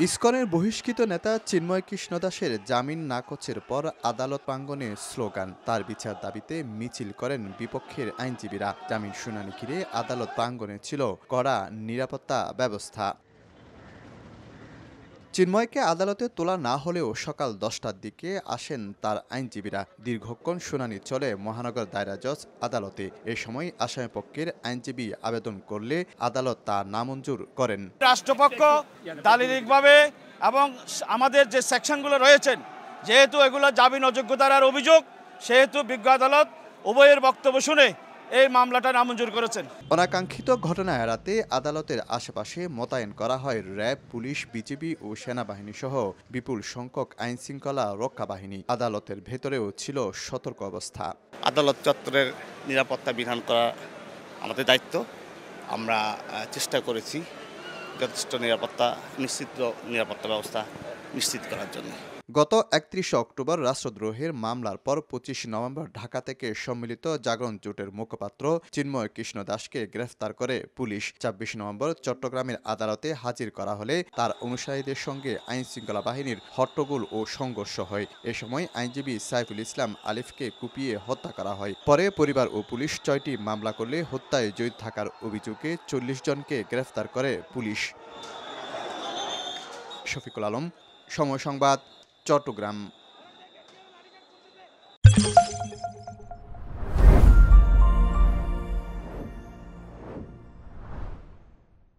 ইসকনের বহিষ্কৃত নেতা চিন্ময় কৃষ্ণ দাসের জামিন নাকচের পর আদালত প্রাঙ্গণে স্লোগান, তার বিচার দাবিতে মিছিল করেন বিপক্ষের আইনজীবীরা। জামিন শুনানি ঘিরে আদালত প্রাঙ্গণে ছিল কড়া নিরাপত্তা ব্যবস্থা। চিন্ময়কে আদালতে তোলা না হলেও সকাল 10টার দিকে আসেন তার আইনজীবীরা। দীর্ঘক্ষণ শুনানি চলে মহানগর দায়রা জজ আদালতে। এ সময় আসামিপক্ষের আইনজীবী আবেদন করলে আদালত তা নামঞ্জুর করেন। রাষ্ট্রপক্ষ দালিলিকভাবে এবং আমাদের যে সেকশনগুলো রয়েছেন, যেহেতু এগুলো জামিন অযোগ্যতার অভিযোগ, সেহেতু বিজ্ঞ আদালত উভয়ের বক্তব্য শুনে এই মামলাটা নামঞ্জুর করেছেন। অনাকাঙ্ক্ষিত ঘটনা এড়াতে আদালতের আশেপাশে মোতায়েন করা হয় র্যাব, পুলিশ, বিজিবি ও সেনাবাহিনী সহ বিপুল সংখ্যক আইনশৃঙ্খলা রক্ষা বাহিনী। আদালতের ভেতরেও ছিল সতর্ক অবস্থা। আদালত চত্বরের নিরাপত্তা বিধান করা আমাদের দায়িত্ব। আমরা চেষ্টা করেছি যথেষ্ট নিরাপত্তা ব্যবস্থা নিশ্চিত করার জন্য। গত 31 অক্টোবর রাষ্ট্রদ্রোহের মামলার পর 25 নভেম্বর ঢাকা থেকে সম্মিলিত জাগরণ জোটের মুখপাত্র চিন্ময় কৃষ্ণ দাসকে গ্রেফতার করে পুলিশ। 26 নভেম্বর চট্টগ্রামের আদালতে হাজির করা হলে তার অনুসারীদের সঙ্গে আইনশৃঙ্খলা বাহিনীর হট্টগোল ও সংঘর্ষ হয়। এ সময় আইনজীবী সাইফুল ইসলাম আলিফকে কুপিয়ে হত্যা করা হয়। পরে পরিবার ও পুলিশ 6টি মামলা করলে হত্যায় জড়িত থাকার অভিযোগে 40 জনকে গ্রেফতার করে পুলিশ। শফিকুল আলম, সময় সংবাদ, চট্টগ্রাম।